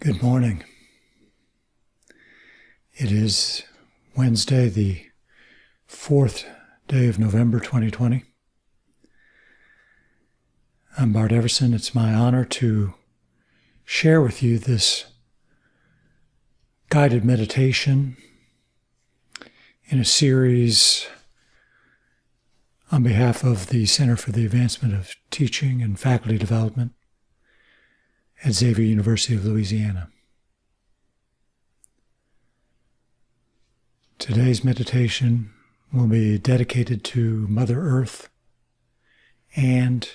Good morning. It is Wednesday, the 4th day of November 2020. I'm Bart Everson. It's my honor to share with you this guided meditation in a series on behalf of the Center for the Advancement of Teaching and Faculty Development at Xavier University of Louisiana. Today's meditation will be dedicated to Mother Earth and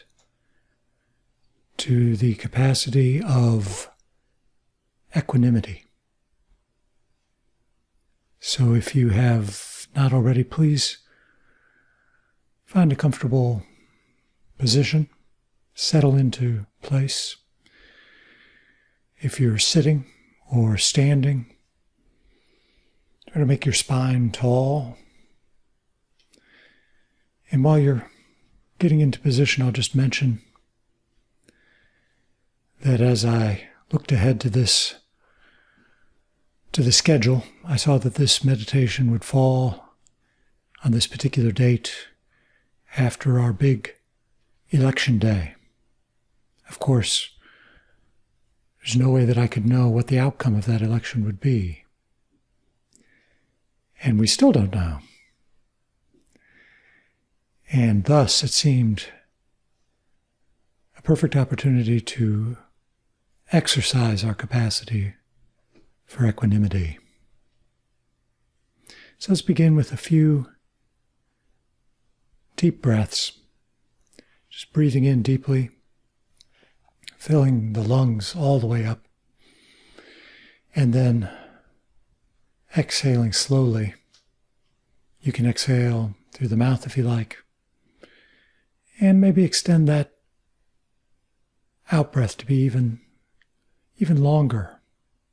to the capacity of equanimity. So if you have not already, please find a comfortable position, settle into place. If you're sitting or standing, try to make your spine tall. And while you're getting into position, I'll just mention that as I looked ahead to the schedule, I saw that this meditation would fall on this particular date after our big election day. Of course, there's no way that I could know what the outcome of that election would be. And we still don't know. And thus, it seemed a perfect opportunity to exercise our capacity for equanimity. So let's begin with a few deep breaths. Just breathing in deeply, filling the lungs all the way up, and then exhaling slowly. You can exhale through the mouth if you like, and maybe extend that out-breath to be even longer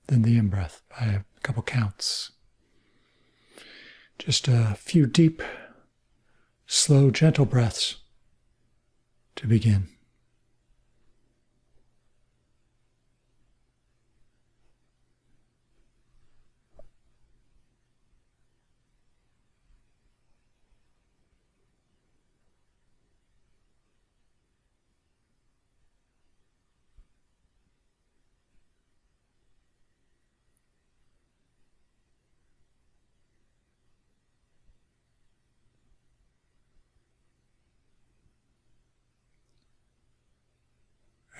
than the in-breath by a couple counts. Just a few deep, slow, gentle breaths to begin.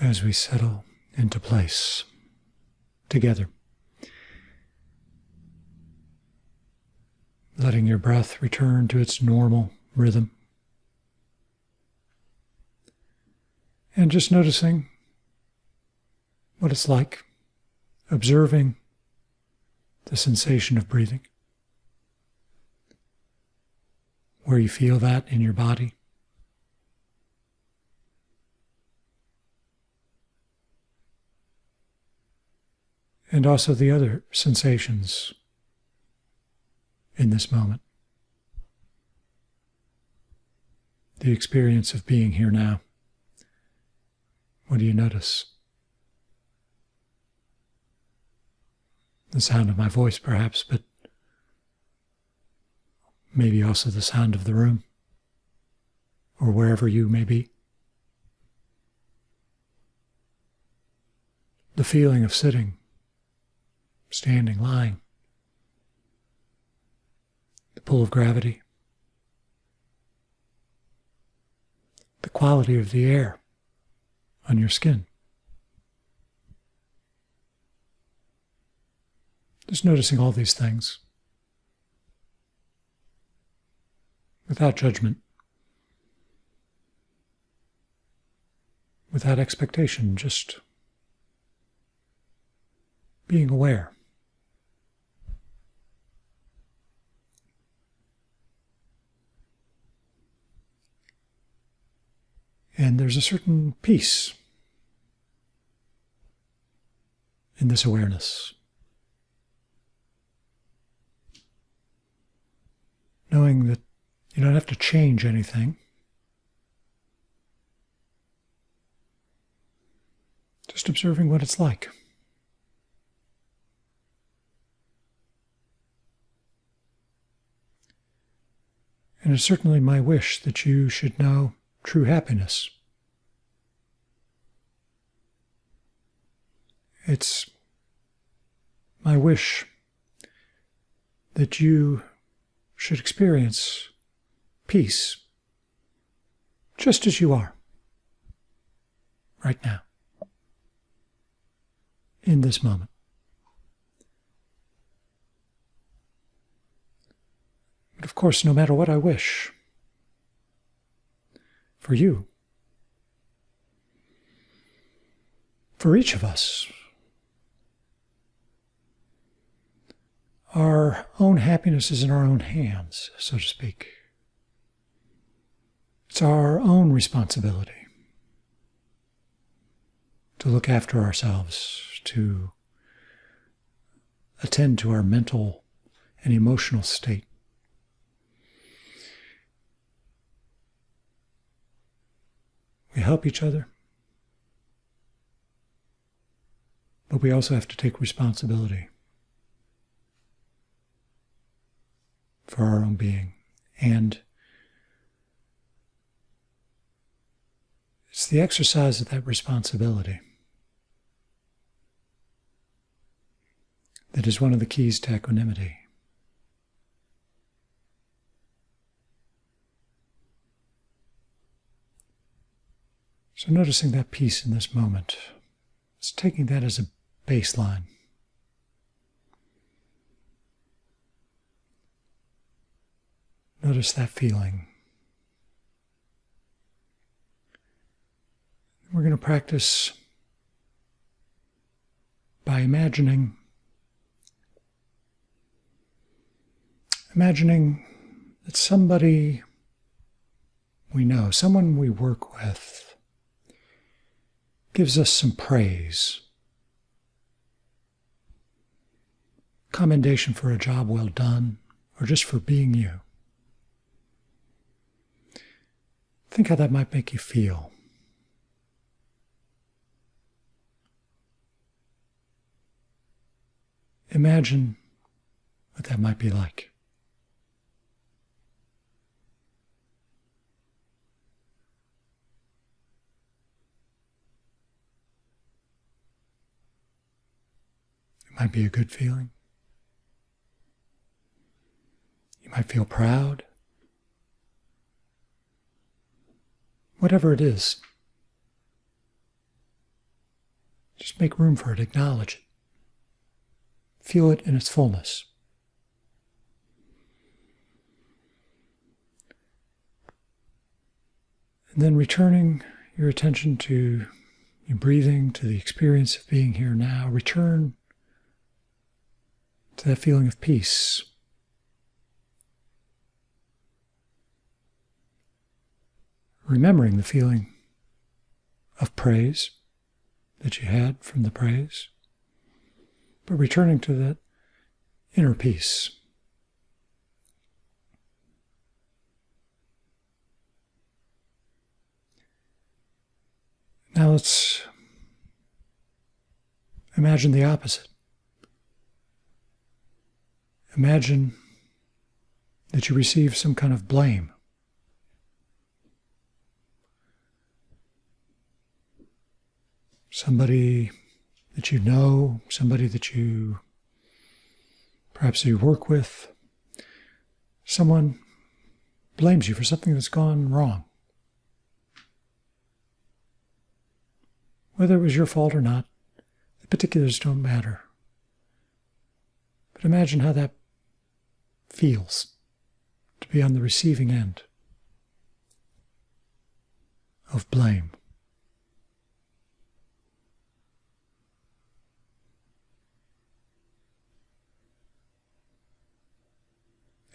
As we settle into place together, letting your breath return to its normal rhythm, and just noticing what it's like, observing the sensation of breathing, where you feel that in your body. And also the other sensations in this moment. The experience of being here now. What do you notice? The sound of my voice, perhaps, but maybe also the sound of the room, or wherever you may be. The feeling of sitting, standing, lying, the pull of gravity, the quality of the air on your skin. Just noticing all these things without judgment, without expectation, just being aware. And there's a certain peace in this awareness. Knowing that you don't have to change anything. Just observing what it's like. it's certainly my wish that you should know true happiness. It's my wish that you should experience peace just as you are, right now, in this moment. But of course, no matter what I wish for you, for each of us, our own happiness is in our own hands, so to speak. It's our own responsibility to look after ourselves, to attend to our mental and emotional state. We help each other, but we also have to take responsibility for our own being. And it's the exercise of that responsibility that is one of the keys to equanimity. So noticing that peace in this moment, it's taking that as a baseline. Notice that feeling. We're going to practice by imagining that somebody we know, someone we work with, gives us some praise, commendation for a job well done, or just for being you. Think how that might make you feel. Imagine what that might be like. It might be a good feeling. You might feel proud. Whatever it is, just make room for it, acknowledge it. Feel it in its fullness. And then returning your attention to your breathing, to the experience of being here now, return to that feeling of peace. Remembering the feeling of praise that you had from the praise, but returning to that inner peace. Now let's imagine the opposite. Imagine that you receive some kind of blame. Somebody that you know, somebody that you perhaps you work with, someone blames you for something that's gone wrong. Whether it was your fault or not, the particulars don't matter. But imagine how that feels to be on the receiving end of blame.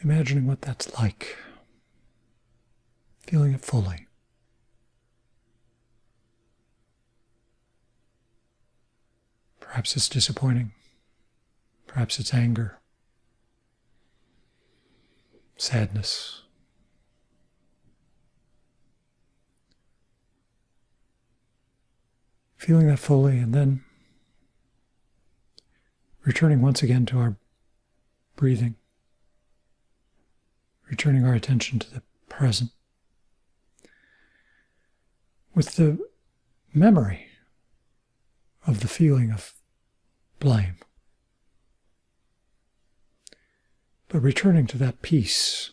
Imagining what that's like, feeling it fully. Perhaps it's disappointing, perhaps it's anger, sadness. Feeling that fully, and then returning once again to our breathing. Returning our attention to the present, with the memory of the feeling of blame, but returning to that peace,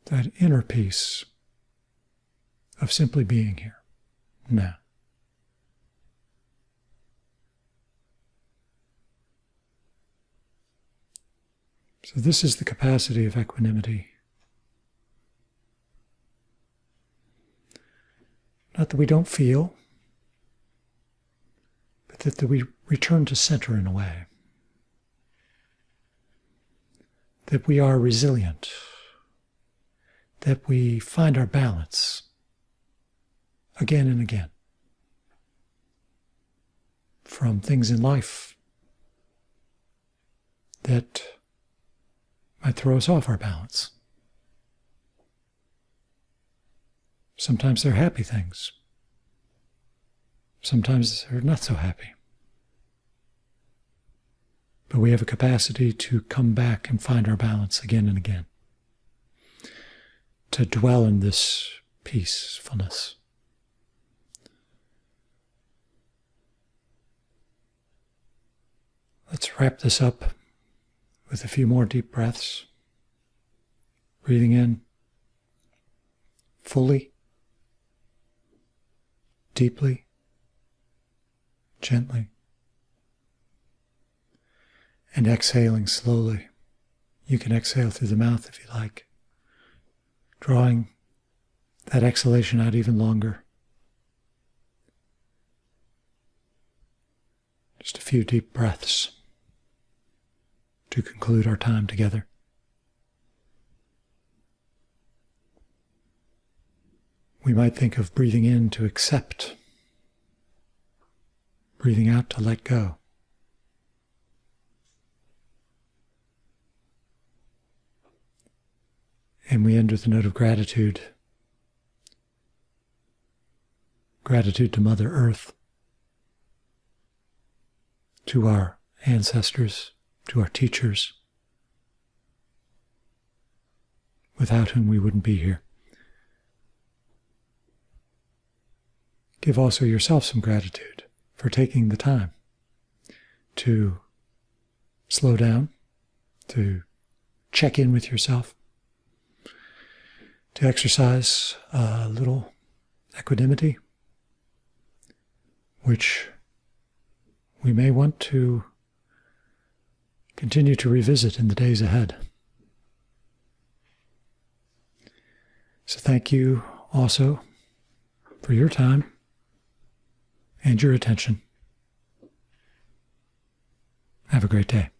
that inner peace of simply being here now. So this is the capacity of equanimity. Not that we don't feel, but that we return to center in a way. That we are resilient. That we find our balance again and again from things in life that might throw us off our balance. Sometimes they're happy things. Sometimes they're not so happy. But we have a capacity to come back and find our balance again and again. To dwell in this peacefulness. Let's wrap this up with a few more deep breaths. Breathing in fully, deeply, gently, and exhaling slowly. You can exhale through the mouth if you like, drawing that exhalation out even longer. Just a few deep breaths to conclude our time together. We might think of breathing in to accept, breathing out to let go. And we end with a note of gratitude. Gratitude to Mother Earth, to our ancestors, to our teachers, without whom we wouldn't be here. Give also yourself some gratitude for taking the time to slow down, to check in with yourself, to exercise a little equanimity, which we may want to continue to revisit in the days ahead. So thank you also for your time and your attention. Have a great day.